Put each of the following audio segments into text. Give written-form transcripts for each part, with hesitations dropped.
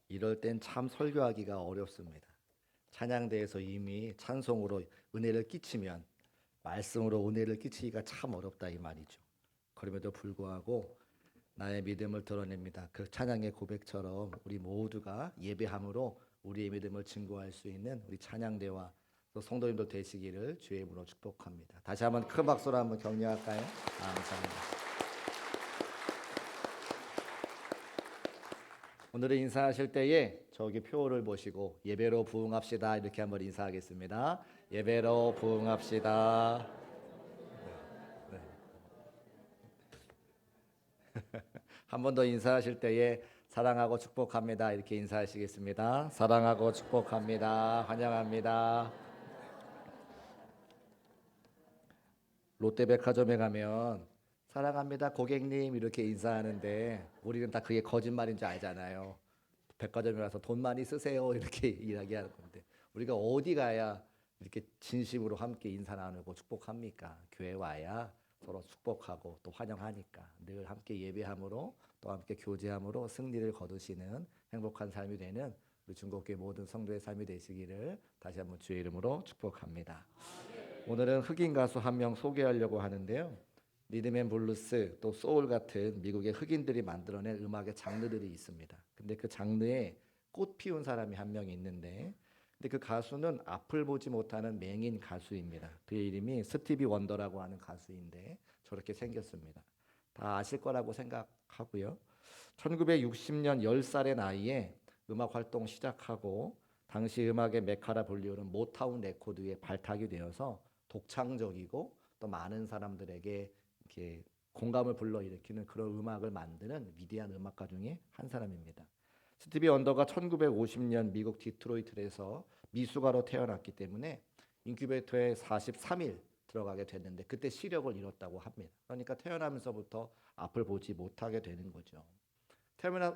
이럴 땐 참 설교하기가 어렵습니다. 찬양대에서 이미 찬송으로 은혜를 끼치면 말씀으로 은혜를 끼치기가 참 어렵다 이 말이죠. 그럼에도 불구하고 나의 믿음을 드러냅니다. 그 찬양의 고백처럼 우리 모두가 예배함으로 우리의 믿음을 증거할 수 있는 우리 찬양대와 또 성도님들 되시기를 주의 이름으로 축복합니다. 다시 한번 큰 박수로 한번 격려할까요? 감사합니다. 오늘은 인사하실 때에 저기 표를 보시고 예배로 부응합시다 이렇게 한번 인사하겠습니다. 예배로 부응합시다. 네. 한 번 더 인사하실 때에 사랑하고 축복합니다 이렇게 인사하시겠습니다. 사랑하고 축복합니다. 환영합니다. 롯데백화점에 가면 사랑합니다 고객님 이렇게 인사하는데 우리는 다 그게 거짓말인 줄 알잖아요. 백화점에 가서 돈 많이 쓰세요 이렇게 이야기하는 건데 우리가 어디 가야 이렇게 진심으로 함께 인사 나누고 축복합니까? 교회 와야 서로 축복하고 또 환영하니까 늘 함께 예배함으로 또 함께 교제함으로 승리를 거두시는 행복한 삶이 되는 우리 중국교회 모든 성도의 삶이 되시기를 다시 한번 주의 이름으로 축복합니다. 오늘은 흑인 가수 한 명 소개하려고 하는데요. 리듬앤블루스 또 소울 같은 미국의 흑인들이 만들어낸 음악의 장르들이 있습니다. 근데 그 장르에 꽃 피운 사람이 한 명 있는데 근데 그 가수는 앞을 보지 못하는 맹인 가수입니다. 그의 이름이 스티비 원더라고 하는 가수인데 저렇게 생겼습니다. 다 아실 거라고 생각하고요. 1960년 10살의 나이에 음악 활동 시작하고 당시 음악의 메카라 불리우는 모타운 레코드에 발탁이 되어서 독창적이고 또 많은 사람들에게 이렇게 공감을 불러일으키는 그런 음악을 만드는 위대한 음악가 중에 한 사람입니다. 스티비 원더가 1950년 미국 디트로이트에서 미숙아로 태어났기 때문에 인큐베이터에 43일 들어가게 됐는데 그때 시력을 잃었다고 합니다. 그러니까 태어나면서부터 앞을 보지 못하게 되는 거죠.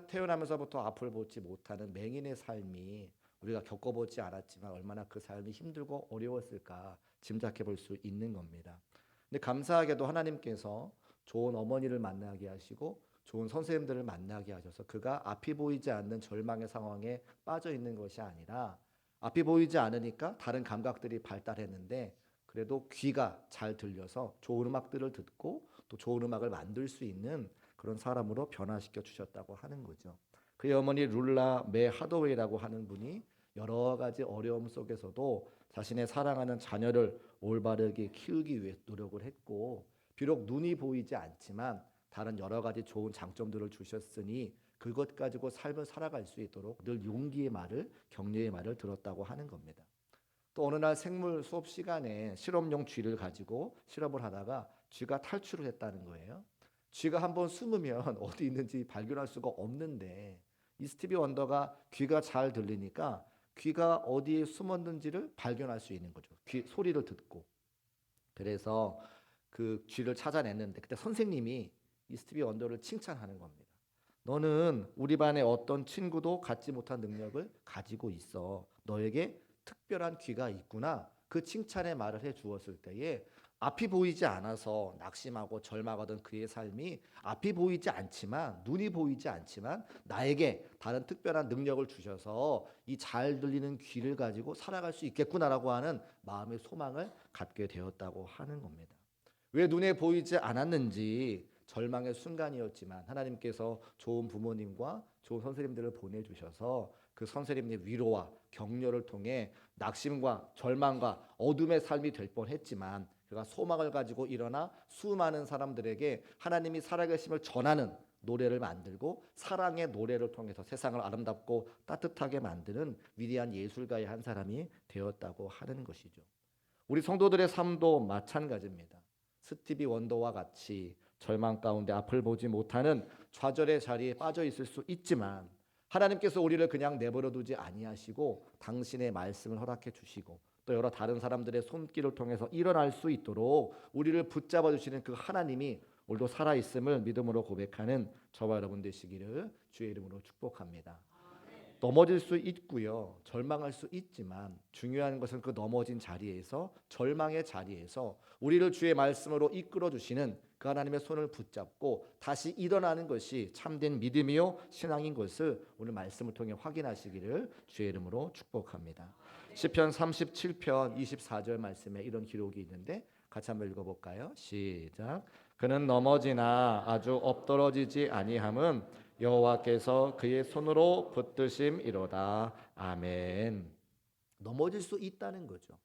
태어나면서부터 앞을 보지 못하는 맹인의 삶이 우리가 겪어보지 않았지만 얼마나 그 삶이 힘들고 어려웠을까 짐작해 볼 수 있는 겁니다. 근데 감사하게도 하나님께서 좋은 어머니를 만나게 하시고 좋은 선생님들을 만나게 하셔서 그가 앞이 보이지 않는 절망의 상황에 빠져 있는 것이 아니라 앞이 보이지 않으니까 다른 감각들이 발달했는데 그래도 귀가 잘 들려서 좋은 음악들을 듣고 또 좋은 음악을 만들 수 있는 그런 사람으로 변화시켜 주셨다고 하는 거죠. 그의 어머니 룰라 매 하더웨이라고 하는 분이 여러 가지 어려움 속에서도 자신의 사랑하는 자녀를 올바르게 키우기 위해 노력을 했고 비록 눈이 보이지 않지만 다른 여러 가지 좋은 장점들을 주셨으니 그것 가지고 삶을 살아갈 수 있도록 늘 용기의 말을 격려의 말을 들었다고 하는 겁니다. 또 어느 날 생물 수업 시간에 실험용 쥐를 가지고 실험을 하다가 쥐가 탈출을 했다는 거예요. 쥐가 한번 숨으면 어디 있는지 발견할 수가 없는데 이 스티비 원더가 귀가 잘 들리니까 귀가 어디에 숨었는지를 발견할 수 있는 거죠. 귀 소리를 듣고. 그래서 그 쥐를 찾아냈는데 그때 선생님이 이 스티비 원더를 칭찬하는 겁니다. 너는 우리 반의 어떤 친구도 갖지 못한 능력을 가지고 있어. 너에게 특별한 귀가 있구나. 그 칭찬의 말을 해 주었을 때에 앞이 보이지 않아서 낙심하고 절망하던 그의 삶이 앞이 보이지 않지만 눈이 보이지 않지만 나에게 다른 특별한 능력을 주셔서 이 잘 들리는 귀를 가지고 살아갈 수 있겠구나라고 하는 마음의 소망을 갖게 되었다고 하는 겁니다. 왜 눈에 보이지 않았는지 절망의 순간이었지만 하나님께서 좋은 부모님과 좋은 선생님들을 보내주셔서 그 선생님의 위로와 격려를 통해 낙심과 절망과 어둠의 삶이 될 뻔했지만 그가 소망을 가지고 일어나 수많은 사람들에게 하나님이 살아계심을 전하는 노래를 만들고 사랑의 노래를 통해서 세상을 아름답고 따뜻하게 만드는 위대한 예술가의 한 사람이 되었다고 하는 것이죠. 우리 성도들의 삶도 마찬가지입니다. 스티비 원더와 같이 절망 가운데 앞을 보지 못하는 좌절의 자리에 빠져 있을 수 있지만 하나님께서 우리를 그냥 내버려 두지 아니하시고 당신의 말씀을 허락해 주시고 또 여러 다른 사람들의 손길을 통해서 일어날 수 있도록 우리를 붙잡아 주시는 그 하나님이 오늘도 살아 있음을 믿음으로 고백하는 저와 여러분 되시기를 주의 이름으로 축복합니다. 넘어질 수 있고요. 절망할 수 있지만 중요한 것은 그 넘어진 자리에서 절망의 자리에서 우리를 주의 말씀으로 이끌어 주시는 그 하나님의 손을 붙잡고 다시 일어나는 것이 참된 믿음이요 신앙인 것을 오늘 말씀을 통해 확인하시기를 주의 이름으로 축복합니다. 시편 37편 24절 말씀에 이런 기록이 있는데 같이 한번 읽어볼까요? 시작. 그는 넘어지나 아주 엎드러지지 아니함은 여호와께서 그의 손으로 붙드심이로다. 아멘. 넘어질 수 있다는 거죠.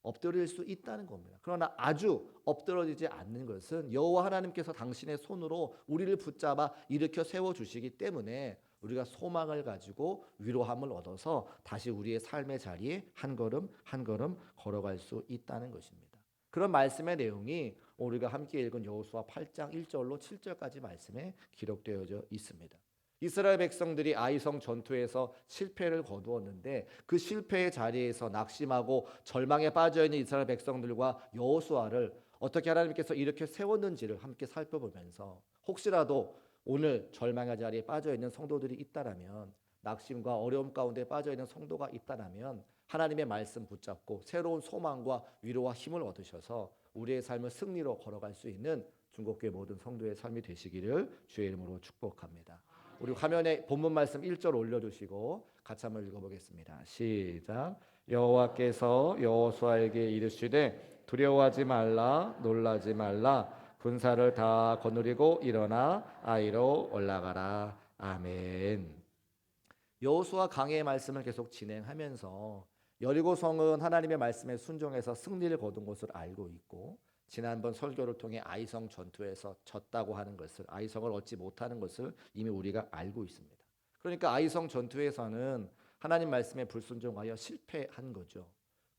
엎드릴 수 있다는 겁니다. 그러나 아주 엎드러지지 않는 것은 여호와 하나님께서 당신의 손으로 우리를 붙잡아 일으켜 세워주시기 때문에 우리가 소망을 가지고 위로함을 얻어서 다시 우리의 삶의 자리에 한 걸음 한 걸음 걸어갈 수 있다는 것입니다. 그런 말씀의 내용이 우리가 함께 읽은 여호수아 8장 1절로 7절까지 말씀에 기록되어져 있습니다. 이스라엘 백성들이 아이성 전투에서 실패를 거두었는데 그 실패의 자리에서 낙심하고 절망에 빠져있는 이스라엘 백성들과 여호수아를 어떻게 하나님께서 이렇게 세웠는지를 함께 살펴보면서 혹시라도 오늘 절망의 자리에 빠져있는 성도들이 있다라면, 낙심과 어려움 가운데 빠져있는 성도가 있다라면 하나님의 말씀 붙잡고 새로운 소망과 위로와 힘을 얻으셔서 우리의 삶을 승리로 걸어갈 수 있는 중국교회 모든 성도의 삶이 되시기를 주의 이름으로 축복합니다. 우리 화면에 본문 말씀 1절 올려주시고 같이 한번 읽어보겠습니다. 시작. 여호와께서 여호수아에게 이르시되 두려워하지 말라, 놀라지 말라, 군사를 다 거느리고 일어나 아이로 올라가라. 아멘. 여호수아 강해의 말씀을 계속 진행하면서 여리고 성은 하나님의 말씀에 순종해서 승리를 거둔 것을 알고 있고, 지난번 설교를 통해 아이성 전투에서 졌다고 하는 것을, 아이성을 얻지 못하는 것을 이미 우리가 알고 있습니다. 그러니까 아이성 전투에서는 하나님 말씀에 불순종하여 실패한 거죠.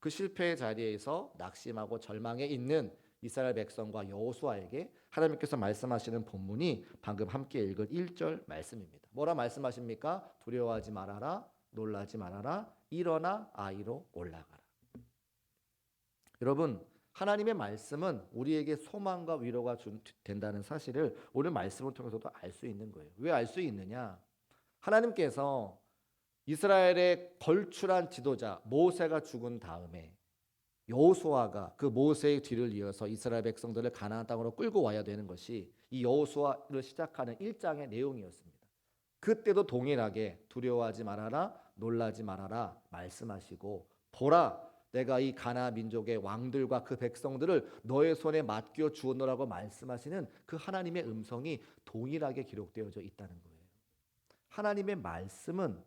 그 실패의 자리에서 낙심하고 절망에 있는 이스라엘 백성과 여호수아에게 하나님께서 말씀하시는 본문이 방금 함께 읽은 1절 말씀입니다. 뭐라 말씀하십니까? 두려워하지 말아라, 놀라지 말아라, 일어나 아이로 올라가라. 여러분, 하나님의 말씀은 우리에게 소망과 위로가 된다는 사실을 오늘 말씀을 통해서도 알 수 있는 거예요. 왜 알 수 있느냐? 하나님께서 이스라엘의 걸출한 지도자 모세가 죽은 다음에 여호수아가 그 모세의 뒤를 이어서 이스라엘 백성들을 가나안 땅으로 끌고 와야 되는 것이 이 여호수아를 시작하는 1장의 내용이었습니다. 그때도 동일하게 두려워하지 말아라, 놀라지 말아라 말씀하시고, 보라, 내가 이 가나안 민족의 왕들과 그 백성들을 너의 손에 맡겨 주었노라고 말씀하시는 그 하나님의 음성이 동일하게 기록되어져 있다는 거예요. 하나님의 말씀은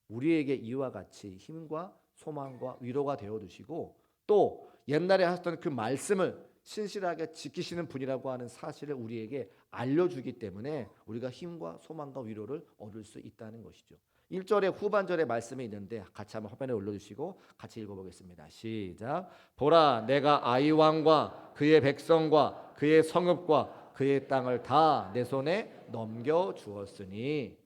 우리에게 이와 같이 힘과 소망과 위로가 되어주시고, 또 옛날에 하셨던 그 말씀을 신실하게 지키시는 분이라고 하는 사실을 우리에게 알려주기 때문에 우리가 힘과 소망과 위로를 얻을 수 있다는 것이죠. 1절의 후반절의 말씀이 있는데 같이 한번 화면에 올려주시고 같이 읽어보겠습니다. 시작. 보라, 내가 아이 왕과 그의 백성과 그의 성읍과 그의 땅을 다 내 손에 넘겨주었으니.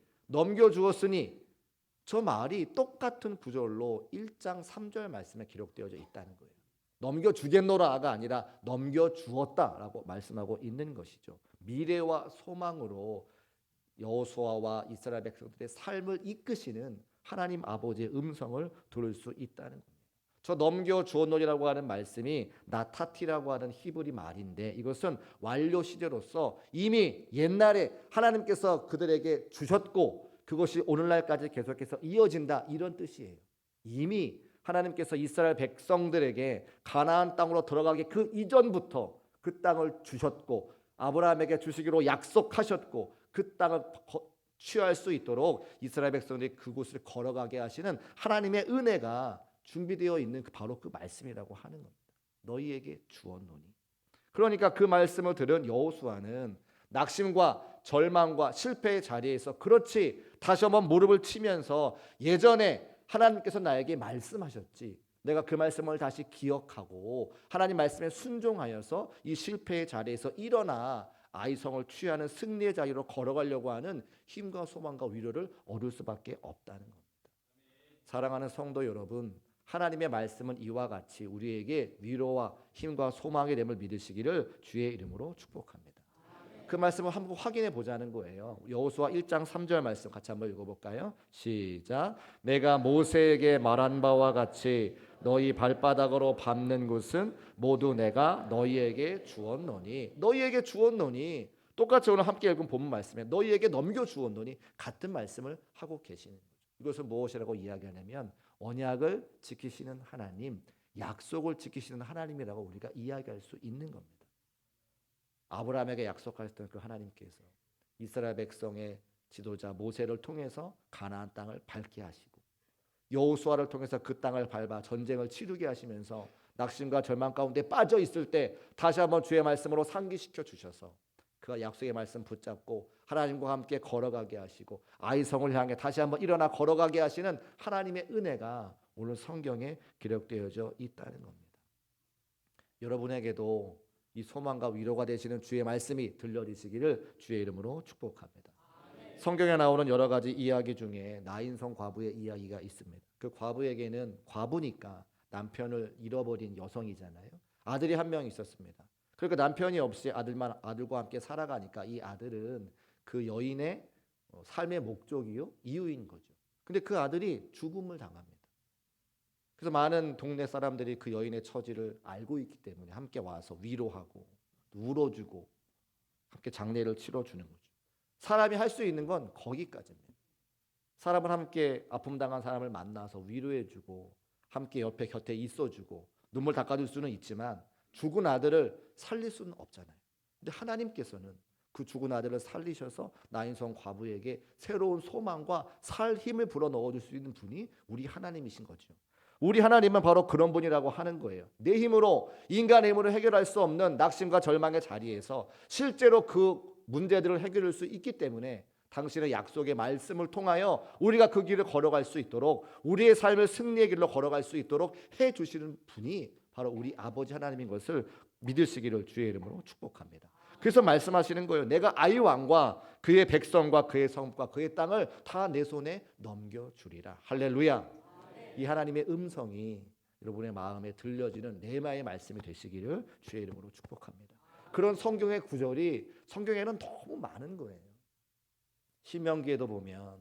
저 말이 똑같은 구절로 1장 3절 말씀에 기록되어져 있다는 거예요. 넘겨주겠노라가 아니라 넘겨주었다라고 말씀하고 있는 것이죠. 미래와 소망으로 여호수아와 이스라엘 백성들의 삶을 이끄시는 하나님 아버지의 음성을 들을 수 있다는 겁니다. 저 넘겨주었노리라고 하는 말씀이 나타티라고 하는 히브리 말인데, 이것은 완료 시제로서 이미 옛날에 하나님께서 그들에게 주셨고 그것이 오늘날까지 계속해서 이어진다, 이런 뜻이에요. 이미 하나님께서 이스라엘 백성들에게 가나안 땅으로 들어가기 그 이전부터 그 땅을 주셨고 아브라함에게 주시기로 약속하셨고 그 땅을 취할 수 있도록 이스라엘 백성들이 그곳을 걸어가게 하시는 하나님의 은혜가 준비되어 있는 바로 그 말씀이라고 하는 겁니다. 너희에게 주었노니. 그러니까 그 말씀을 들은 여호수아는 낙심과 절망과 실패의 자리에서 그렇지, 다시 한번 무릎을 치면서 예전에 하나님께서 나에게 말씀하셨지, 내가 그 말씀을 다시 기억하고 하나님 말씀에 순종하여서 이 실패의 자리에서 일어나 아이성을 취하는 승리의 자리로 걸어가려고 하는 힘과 소망과 위로를 얻을 수밖에 없다는 겁니다. 사랑하는 성도 여러분, 하나님의 말씀은 이와 같이 우리에게 위로와 힘과 소망의 됨을 믿으시기를 주의 이름으로 축복합니다. 그 말씀을 한번 확인해 보자는 거예요. 여호수아 1장 3절 말씀 같이 한번 읽어볼까요? 시작. 내가 모세에게 말한 바와 같이 너희 발바닥으로 밟는 곳은 모두 내가 너희에게 주었노니. 너희에게 주었노니. 똑같이 오늘 함께 읽은 본문 말씀에 너희에게 넘겨주었노니 같은 말씀을 하고 계시는 거죠. 이것을 무엇이라고 이야기하냐면 언약을 지키시는 하나님, 약속을 지키시는 하나님이라고 우리가 이야기할 수 있는 겁니다. 아브라함에게 약속하셨던 그 하나님께서 이스라엘 백성의 지도자 모세를 통해서 가나안 땅을 밟게 하시고 여호수아를 통해서 그 땅을 밟아 전쟁을 치르게 하시면서 낙심과 절망 가운데 빠져 있을 때 다시 한번 주의 말씀으로 상기시켜 주셔서 그 약속의 말씀 붙잡고 하나님과 함께 걸어가게 하시고 아이성을 향해 다시 한번 일어나 걸어가게 하시는 하나님의 은혜가 오늘 성경에 기록되어져 있다는 겁니다. 여러분에게도 이 소망과 위로가 되시는 주의 말씀이 들려지시기를 주의 이름으로 축복합니다. 성경에 나오는 여러 가지 이야기 중에 나인성 과부의 이야기가 있습니다. 그 과부에게는 과부니까 남편을 잃어버린 여성이잖아요. 아들이 한 명 있었습니다. 그러니까 남편이 없이 아들과 함께 살아가니까 이 아들은 그 여인의 삶의 목적이요 이유인 거죠. 근데 그 아들이 죽음을 당합니다. 그래서 많은 동네 사람들이 그 여인의 처지를 알고 있기 때문에 함께 와서 위로하고 울어주고 함께 장례를 치러주는 거죠. 사람이 할 수 있는 건 거기까지입니다. 사람은 함께 아픔 당한 사람을 만나서 위로해주고 함께 옆에 곁에 있어주고 눈물 닦아줄 수는 있지만 죽은 아들을 살릴 수는 없잖아요. 근데 하나님께서는 그 죽은 아들을 살리셔서 나인성 과부에게 새로운 소망과 살 힘을 불어 넣어줄 수 있는 분이 우리 하나님이신 거죠. 우리 하나님은 바로 그런 분이라고 하는 거예요. 내 힘으로 인간의 힘으로 해결할 수 없는 낙심과 절망의 자리에서 실제로 그 문제들을 해결할 수 있기 때문에 당신의 약속의 말씀을 통하여 우리가 그 길을 걸어갈 수 있도록 우리의 삶을 승리의 길로 걸어갈 수 있도록 해주시는 분이 바로 우리 아버지 하나님인 것을 믿으시기를 주의 이름으로 축복합니다. 그래서 말씀하시는 거예요. 내가 아이 왕과 그의 백성과 그의 성과 그의 땅을 다 내 손에 넘겨주리라. 할렐루야. 이 하나님의 음성이 여러분의 마음에 들려지는 레마의 말씀이 되시기를 주의 이름으로 축복합니다. 그런 성경의 구절이 성경에는 너무 많은 거예요. 신명기에도 보면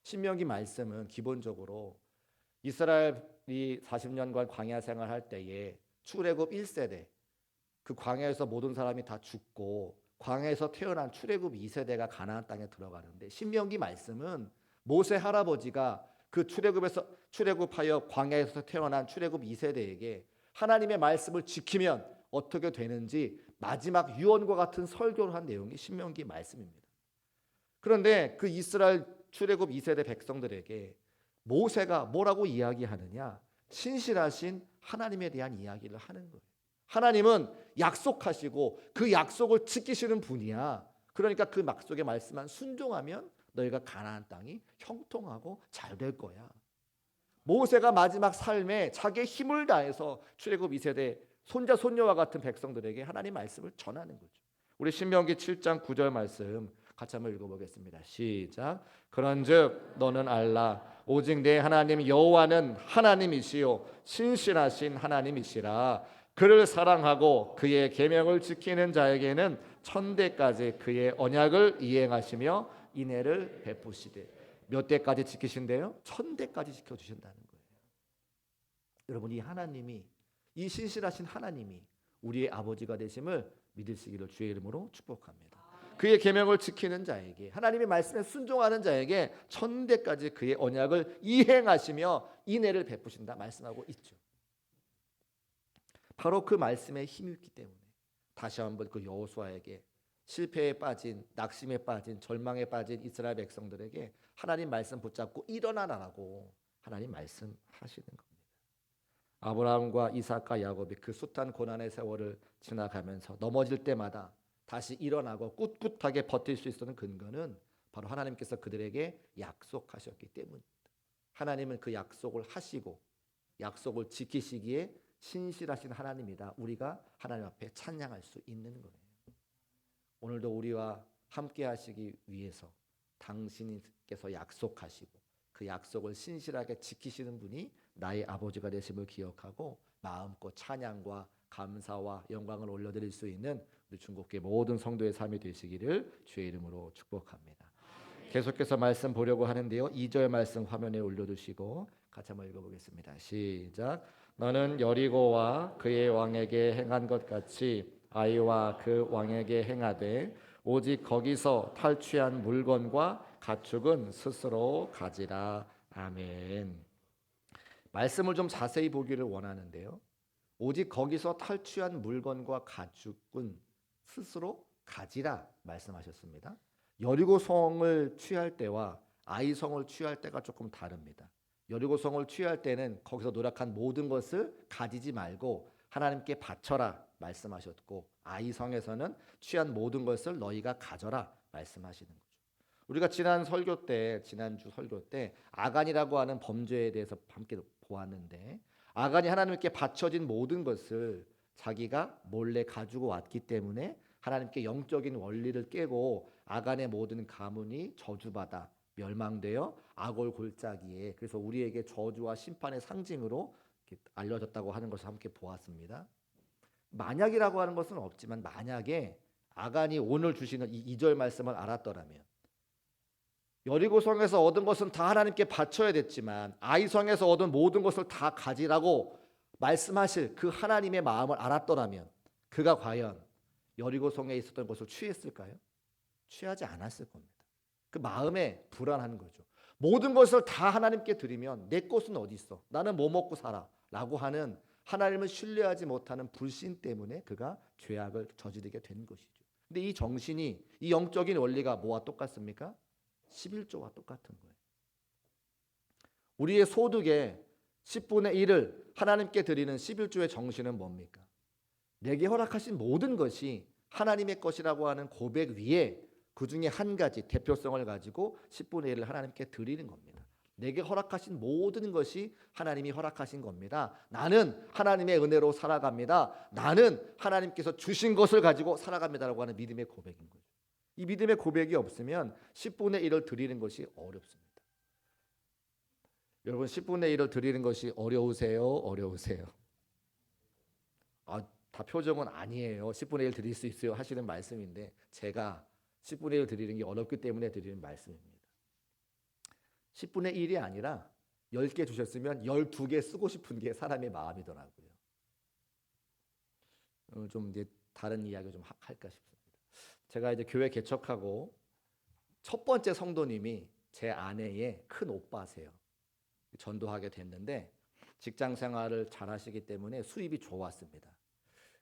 신명기 말씀은 기본적으로 이스라엘이 40년간 광야 생활할 때에 출애굽 1세대 그 광야에서 모든 사람이 다 죽고 광야에서 태어난 출애굽 2세대가 가나안 땅에 들어가는데 신명기 말씀은 모세 할아버지가 그 출애굽하여 광야에서 태어난 출애굽 2세대에게 하나님의 말씀을 지키면 어떻게 되는지 마지막 유언과 같은 설교를 한 내용이 신명기 말씀입니다. 그런데 그 이스라엘 출애굽 2세대 백성들에게 모세가 뭐라고 이야기하느냐? 신실하신 하나님에 대한 이야기를 하는 거예요. 하나님은 약속하시고 그 약속을 지키시는 분이야. 그러니까 그 약속의 말씀만 순종하면 너희가 가나안 땅이 형통하고 잘 될 거야. 모세가 마지막 삶에 자기의 힘을 다해서 출애굽 2세대 손자 손녀와 같은 백성들에게 하나님 말씀을 전하는 거죠. 우리 신명기 7장 9절 말씀 같이 한번 읽어보겠습니다. 시작. 그런즉 너는 알라 오직 내 하나님 여호와는 하나님이시요 신실하신 하나님이시라. 그를 사랑하고 그의 계명을 지키는 자에게는 천대까지 그의 언약을 이행하시며 인애를 베푸시되. 몇 대까지 지키신대요? 1000대까지 지켜주신다는 거예요. 여러분 이 하나님이 이 신실하신 하나님이 우리의 아버지가 되심을 믿으시기를 주의 이름으로 축복합니다. 그의 계명을 지키는 자에게 하나님의 말씀에 순종하는 자에게 1000대까지 그의 언약을 이행하시며 인애를 베푸신다 말씀하고 있죠. 바로 그 말씀에 힘이 있기 때문에 다시 한번 그 여호수아에게 실패에 빠진 낙심에 빠진 절망에 빠진 이스라엘 백성들에게 하나님 말씀 붙잡고 일어나라고 하나님 말씀하시는 겁니다. 아브라함과 이삭과 야곱이 그 숱한 고난의 세월을 지나가면서 넘어질 때마다 다시 일어나고 꿋꿋하게 버틸 수 있었던 근거는 바로 하나님께서 그들에게 약속하셨기 때문입니다. 하나님은 그 약속을 하시고 약속을 지키시기에 신실하신 하나님이다. 우리가 하나님 앞에 찬양할 수 있는 거예요. 오늘도 우리와 함께 하시기 위해서 당신께서 약속하시고 그 약속을 신실하게 지키시는 분이 나의 아버지가 되심을 기억하고 마음껏 찬양과 감사와 영광을 올려드릴 수 있는 우리 중국교회 모든 성도의 삶이 되시기를 주의 이름으로 축복합니다. 계속해서 말씀 보려고 하는데요. 2절 말씀 화면에 올려두시고 같이 한번 읽어보겠습니다. 시작. 너는 여리고와 그의 왕에게 행한 것 같이 아이와 그 왕에게 행하되 오직 거기서 탈취한 물건과 가축은 스스로 가지라. 아멘. 말씀을 좀 자세히 보기를 원하는데요. 오직 거기서 탈취한 물건과 가축은 스스로 가지라 말씀하셨습니다. 여리고 성을 취할 때와 아이 성을 취할 때가 조금 다릅니다. 여리고 성을 취할 때는 거기서 노력한 모든 것을 가지지 말고 하나님께 바쳐라 말씀하셨고, 아이 성에서는 취한 모든 것을 너희가 가져라 말씀하시는 거죠. 우리가 지난주 설교 때 아간이라고 하는 범죄에 대해서 함께 보았는데, 아간이 하나님께 바쳐진 모든 것을 자기가 몰래 가지고 왔기 때문에 하나님께 영적인 원리를 깨고 아간의 모든 가문이 저주받아 멸망되어 아골 골짜기에, 그래서 우리에게 저주와 심판의 상징으로 알려졌다고 하는 것을 함께 보았습니다. 만약이라고 하는 것은 없지만, 만약에 아간이 오늘 주시는 이 2절 말씀을 알았더라면, 여리고성에서 얻은 것은 다 하나님께 바쳐야 됐지만 아이성에서 얻은 모든 것을 다 가지라고 말씀하실 그 하나님의 마음을 알았더라면, 그가 과연 여리고성에 있었던 것을 취했을까요? 취하지 않았을 겁니다. 그 마음에 불안한 거죠. 모든 것을 다 하나님께 드리면 내 것은 어디 있어? 나는 뭐 먹고 살아? 라고 하는 하나님을 신뢰하지 못하는 불신 때문에 그가 죄악을 저지르게 된 것이죠. 근데 이 정신이, 이 영적인 원리가 뭐와 똑같습니까? 11조와 똑같은 거예요. 우리의 소득의 10분의 1을 하나님께 드리는 11조의 정신은 뭡니까? 내게 허락하신 모든 것이 하나님의 것이라고 하는 고백 위에 그 중에 한 가지 대표성을 가지고 10분의 1을 하나님께 드리는 겁니다. 내게 허락하신 모든 것이 하나님이 허락하신 겁니다. 나는 하나님의 은혜로 살아갑니다. 나는 하나님께서 주신 것을 가지고 살아갑니다라고 하는 믿음의 고백인 거죠. 이 믿음의 고백이 없으면 10분의 1을 드리는 것이 어렵습니다. 여러분, 10분의 1을 드리는 것이 어려우세요? 어려우세요? 다 표정은 아니에요. 10분의 1 드릴 수 있어요 하시는 말씀인데, 제가 10분의 1 드리는 게 어렵기 때문에 드리는 말씀입니다. 10분의 1이 아니라 10개 주셨으면 12개 쓰고 싶은 게 사람의 마음이더라고요. 좀 이제 다른 이야기 좀 할까 싶습니다. 제가 이제 교회 개척하고 첫 번째 성도님이 제 아내의 큰 오빠세요. 전도하게 됐는데 직장 생활을 잘 하시기 때문에 수입이 좋았습니다.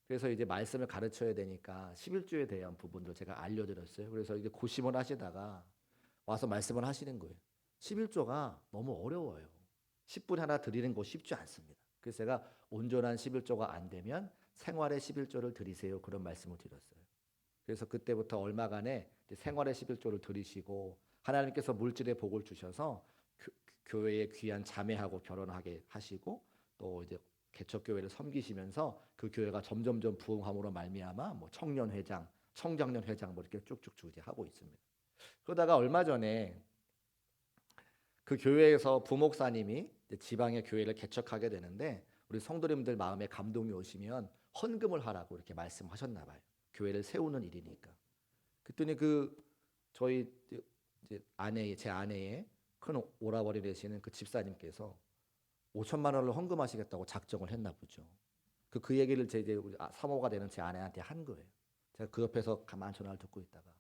그래서 이제 말씀을 가르쳐야 되니까 11조에 대한 부분도 제가 알려드렸어요. 그래서 이제 고심을 하시다가 와서 말씀을 하시는 거예요. 11조가 너무 어려워요. 10분 하나 드리는 거 쉽지 않습니다. 그래서 제가 온전한 11조가 안 되면 생활의 11조를 드리세요, 그런 말씀을 드렸어요. 그래서 그때부터 얼마간의 생활의 11조를 드리시고, 하나님께서 물질의 복을 주셔서 교회에 귀한 자매하고 결혼하게 하시고, 또 이제 개척교회를 섬기시면서 그 교회가 점점점 부흥함으로 말미암아 뭐 청년회장, 청장년회장 뭐 이렇게 쭉쭉 주지하고 있습니다. 그러다가 얼마 전에 그 교회에서 부목사님이 지방의 교회를 개척하게 되는데, 우리 성도님들 마음에 감동이 오시면 헌금을 하라고 이렇게 말씀하셨나 봐요. 교회를 세우는 일이니까. 그랬더니 저희 이제 제 아내의 큰 오라버니 되시는 그 집사님께서 5천만 원을 헌금하시겠다고 작정을 했나 보죠. 그 얘기를 이제 사모가 되는 제 아내한테 한 거예요. 제가 그 옆에서 가만 전화를 듣고 있다가,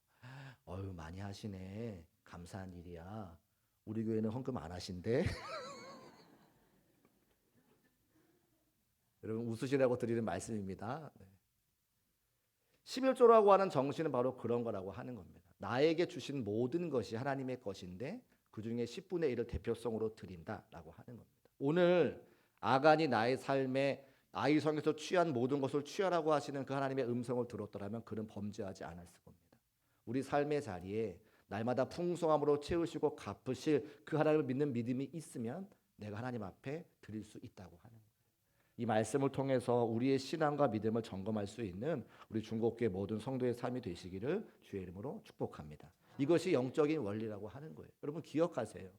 어유 많이 하시네, 감사한 일이야. 우리 교회는 헌금 안 하신대. 여러분, 웃으시라고 드리는 말씀입니다. 11조라고 하는 정신은 바로 그런 거라고 하는 겁니다. 나에게 주신 모든 것이 하나님의 것인데 그 중에 10분의 1을 대표성으로 드린다라고 하는 겁니다. 오늘 아간이 나의 삶에 아이성에서 취한 모든 것을 취하라고 하시는 그 하나님의 음성을 들었더라면 그는 범죄하지 않았을 겁니다. 우리 삶의 자리에 날마다 풍성함으로 채우시고 갚으실 그 하나님을 믿는 믿음이 있으면 내가 하나님 앞에 드릴 수 있다고 하는 거예요. 이 말씀을 통해서 우리의 신앙과 믿음을 점검할 수 있는 우리 중국교회 모든 성도의 삶이 되시기를 주의 이름으로 축복합니다. 이것이 영적인 원리라고 하는 거예요. 여러분, 기억하세요.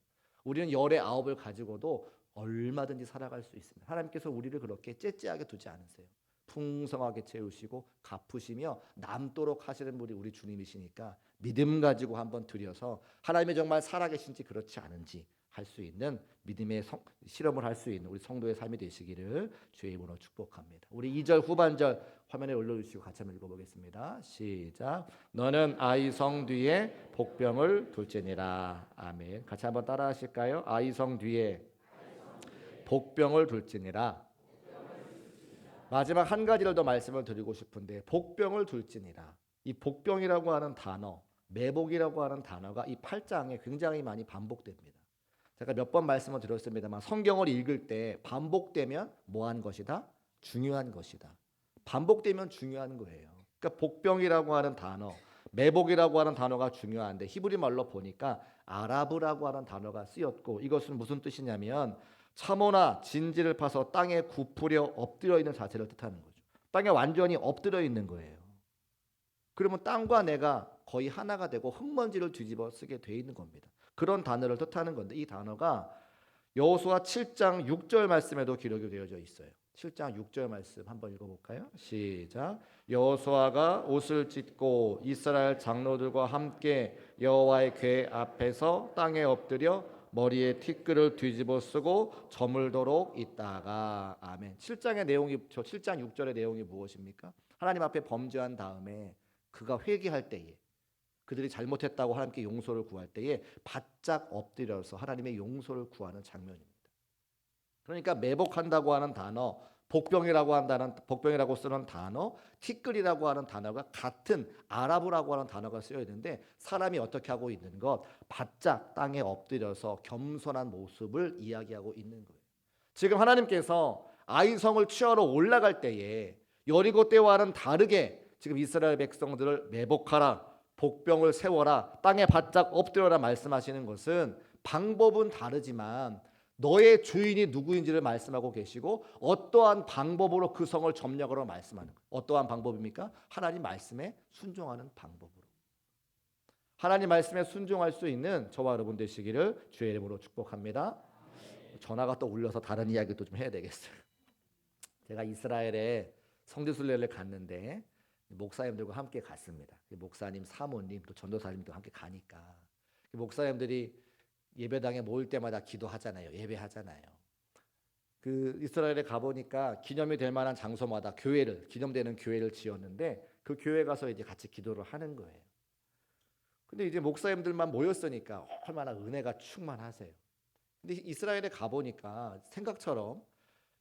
우리는 열의 아홉을 가지고도 얼마든지 살아갈 수 있습니다. 하나님께서 우리를 그렇게 째째하게 두지 않으세요. 풍성하게 채우시고 갚으시며 남도록 하시는 분이 우리 주님이시니까 믿음 가지고 한번 드려서 하나님이 정말 살아계신지 그렇지 않은지 할 수 있는 믿음의 실험을 할 수 있는 우리 성도의 삶이 되시기를 주의 이름으로 축복합니다. 우리 2절 후반절 화면에 올려주시고 같이 한번 읽어보겠습니다. 시작. 너는 아이성 뒤에 복병을 둘지니라. 아멘. 같이 한번 따라하실까요? 아이성 뒤에 복병을 둘지니라. 마지막 한 가지를 더 말씀을 드리고 싶은데 복병을 둘지니라. 이 복병이라고 하는 단어, 매복이라고 하는 단어가 이 8장에 굉장히 많이 반복됩니다. 제가 몇 번 말씀을 드렸습니다만 성경을 읽을 때 반복되면 뭐한 것이다? 중요한 것이다. 반복되면 중요한 거예요. 그러니까 복병이라고 하는 단어, 매복이라고 하는 단어가 중요한데 히브리 말로 보니까 아라브라고 하는 단어가 쓰였고 이것은 무슨 뜻이냐면 참호나 진지를 파서 땅에 굽으려 엎드려 있는 자세를 뜻하는 거죠. 땅에 완전히 엎드려 있는 거예요. 그러면 땅과 내가 거의 하나가 되고 흙먼지를 뒤집어 쓰게 돼 있는 겁니다. 그런 단어를 뜻하는 건데 이 단어가 여호수아 7장 6절 말씀에도 기록이 되어져 있어요. 7장 6절 말씀 한번 읽어볼까요? 시작. 여호수아가 옷을 찢고 이스라엘 장로들과 함께 여호와의 궤 앞에서 땅에 엎드려 머리에 티끌을 뒤집어 쓰고 저물도록 있다가 아멘. 7장의 내용이 7장 6절의 내용이 무엇입니까? 하나님 앞에 범죄한 다음에 그가 회개할 때에 그들이 잘못했다고 하나님께 용서를 구할 때에 바짝 엎드려서 하나님의 용서를 구하는 장면입니다. 그러니까 매복한다고 하는 단어, 복병이라고 쓰는 단어, 티끌이라고 하는 단어가 같은 아라브라고 하는 단어가 쓰여 있는데 사람이 어떻게 하고 있는 것, 바짝 땅에 엎드려서 겸손한 모습을 이야기하고 있는 거예요. 지금 하나님께서 아이성을 취하러 올라갈 때에 여리고 때와는 다르게 지금 이스라엘 백성들을 매복하라, 복병을 세워라, 땅에 바짝 엎드려라 말씀하시는 것은 방법은 다르지만 너의 주인이 누구인지를 말씀하고 계시고 어떠한 방법으로 그 성을 점령하라고 말씀하는 거예요. 어떠한 방법입니까? 하나님 말씀에 순종하는 방법으로. 하나님 말씀에 순종할 수 있는 저와 여러분 되시기를 주의 이름으로 축복합니다. 전화가 또 울려서 다른 이야기도 좀 해야 되겠어요. 제가 이스라엘에 성지순례를 갔는데 목사님들과 함께 갔습니다. 목사님, 사모님, 또 전도사님도 함께 가니까 목사님들이 예배당에 모일 때마다 기도하잖아요. 예배하잖아요. 그 이스라엘에 가보니까 기념이 될 만한 장소마다 기념되는 교회를 지었는데 그 교회 가서 이제 같이 기도를 하는 거예요. 근데 이제 목사님들만 모였으니까 얼마나 은혜가 충만하세요. 근데 이스라엘에 가보니까 생각처럼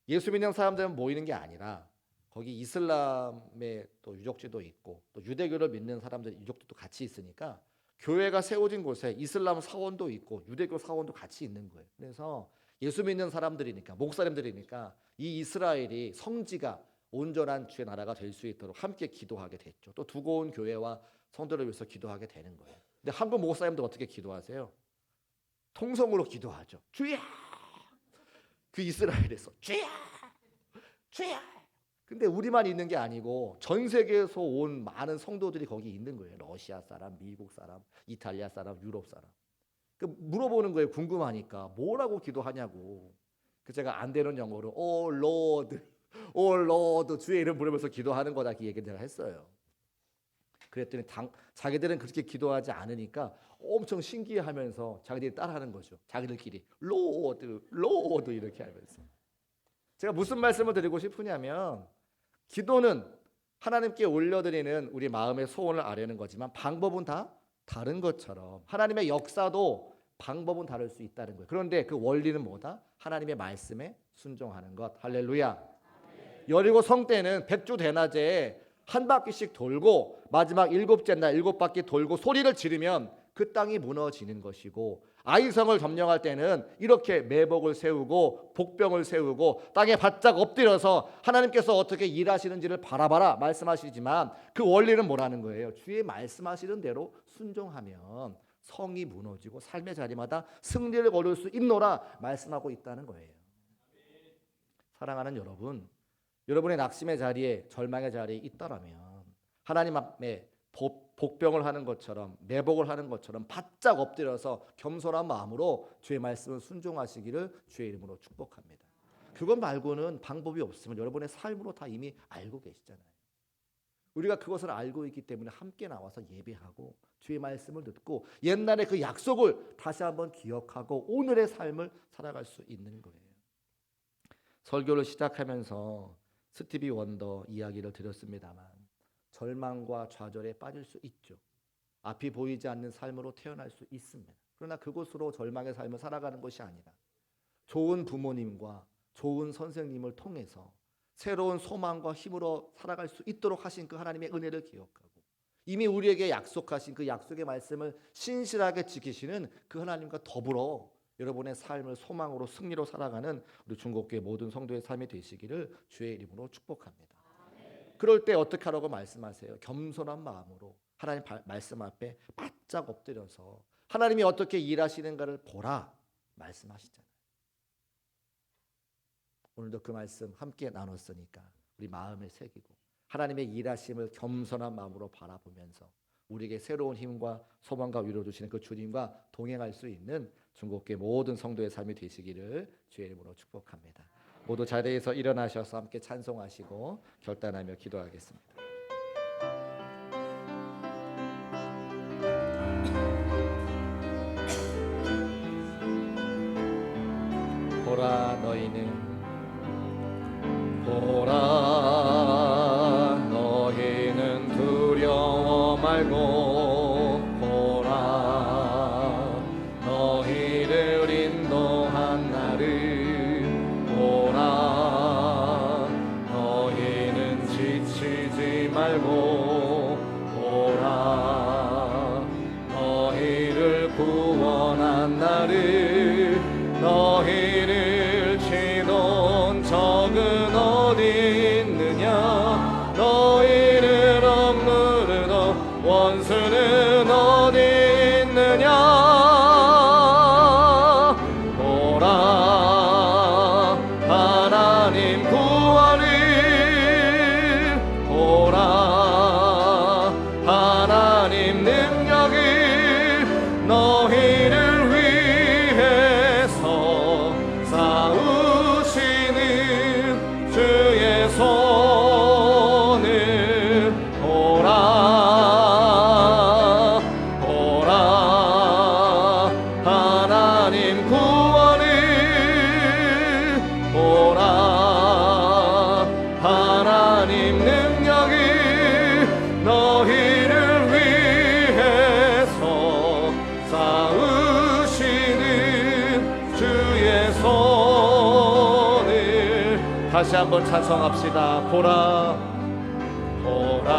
예수 믿는 사람들만 모이는 게 아니라 거기 이슬람의 또 유적지도 있고 또 유대교를 믿는 사람들 유적지도 같이 있으니까 교회가 세워진 곳에 이슬람 사원도 있고 유대교 사원도 같이 있는 거예요. 그래서 예수 믿는 사람들이니까 목사님들이니까 이 이스라엘이 성지가 온전한 주의 나라가 될 수 있도록 함께 기도하게 됐죠. 또 두고 온 교회와 성도를 위해서 기도하게 되는 거예요. 근데 한국 목사님들 어떻게 기도하세요? 통성으로 기도하죠. 주야! 그 이스라엘에서 주야! 주야! 근데 우리만 있는 게 아니고 전 세계에서 온 많은 성도들이 거기 있는 거예요. 러시아 사람, 미국 사람, 이탈리아 사람, 유럽 사람. 그 물어보는 거예요. 궁금하니까 뭐라고 기도하냐고. 그 제가 안 되는 영어로 오 로드 주의 이름 부르면서 기도하는 거다 그 얘기를 했어요. 그랬더니 자기들은 그렇게 기도하지 않으니까 엄청 신기해하면서 자기들이 따라하는 거죠. 자기들끼리 로드 이렇게 하면서. 제가 무슨 말씀을 드리고 싶으냐면 기도는 하나님께 올려드리는 우리 마음의 소원을 아뢰는 거지만 방법은 다 다른 것처럼 하나님의 역사도 방법은 다를 수 있다는 거예요. 그런데 그 원리는 뭐다? 하나님의 말씀에 순종하는 것. 할렐루야. 여리고 성 때는 백주 대낮에 한 바퀴씩 돌고 마지막 일곱째 날 7바퀴 돌고 소리를 지르면 그 땅이 무너지는 것이고 아이성을 점령할 때는 이렇게 매복을 세우고 복병을 세우고 땅에 바짝 엎드려서 하나님께서 어떻게 일하시는지를 바라봐라 말씀하시지만 그 원리는 뭐라는 거예요? 주의 말씀하시는 대로 순종하면 성이 무너지고 삶의 자리마다 승리를 거둘 수 있노라 말씀하고 있다는 거예요. 사랑하는 여러분, 여러분의 낙심의 자리에 절망의 자리에 있다라면 하나님 앞에 복병을 하는 것처럼 매복을 하는 것처럼 바짝 엎드려서 겸손한 마음으로 주의 말씀을 순종하시기를 주의 이름으로 축복합니다. 그것 말고는 방법이 없으면 여러분의 삶으로 다 이미 알고 계시잖아요. 우리가 그것을 알고 있기 때문에 함께 나와서 예배하고 주의 말씀을 듣고 옛날의 그 약속을 다시 한번 기억하고 오늘의 삶을 살아갈 수 있는 거예요. 설교를 시작하면서 스티비 원더 이야기를 드렸습니다만 절망과 좌절에 빠질 수 있죠. 앞이 보이지 않는 삶으로 태어날 수 있습니다. 그러나 그곳으로 절망의 삶을 살아가는 것이 아니라 좋은 부모님과 좋은 선생님을 통해서 새로운 소망과 힘으로 살아갈 수 있도록 하신 그 하나님의 은혜를 기억하고 이미 우리에게 약속하신 그 약속의 말씀을 신실하게 지키시는 그 하나님과 더불어 여러분의 삶을 소망으로 승리로 살아가는 우리 중국교회 모든 성도의 삶이 되시기를 주의 이름으로 축복합니다. 그럴 때 어떻게 하라고 말씀하세요? 겸손한 마음으로 하나님 말씀 앞에 바짝 엎드려서 하나님이 어떻게 일하시는가를 보라 말씀하시잖아요. 오늘도 그 말씀 함께 나눴으니까 우리 마음에 새기고 하나님의 일하심을 겸손한 마음으로 바라보면서 우리에게 새로운 힘과 소망과 위로 주시는 그 주님과 동행할 수 있는 중국교회 모든 성도의 삶이 되시기를 주의 이름으로 축복합니다. 모두 자리에서 일어나셔서 함께 찬송하시고 결단하며 기도하겠습니다. 보라 너희는 두려워 말고 보라 너희를 인도한 나를 보라 너희는 지치지 말고 보라 너희를 구원한 나를 너희를 치던 적은 어디 있느냐 너희를 억누르던 원수는 어디 있느냐 보라 하나님 구원을 보라 하나님 능력을 너희를 위해서 싸우시는 주의 손을 보라 보라 하나님 구원을 보라 하나님 능력을 너희를 위해서 싸우시는 주의 손을 다시 한번 찬송합시다. 보라 보라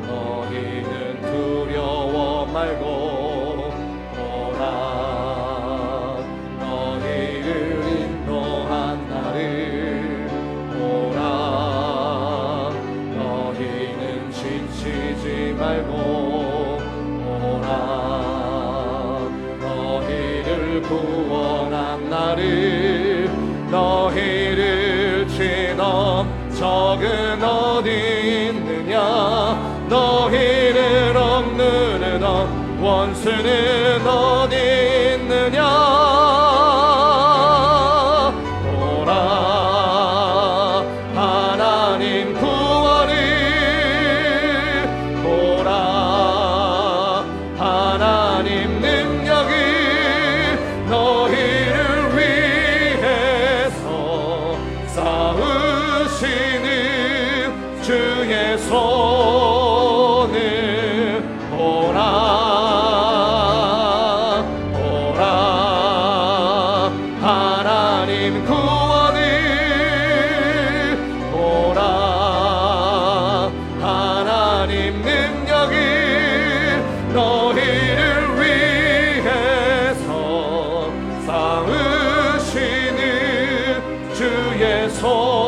너희는 두려워 말고 보라 너희를 인도한 나를 보라 너희는 지치지 말고 보라 너희를 구원한 나를 너희를 치던 적은 어디 있느냐 너희를 억누르던 원수는 어디 있느냐 보라 하나님 구원을 보라 하나님 능력을 너희를 위해서 싸우시는 주의 손을 보라 보라 하나님 구원을 보라 하나님 능력을 너희를 위해서 싸우시는 주의 손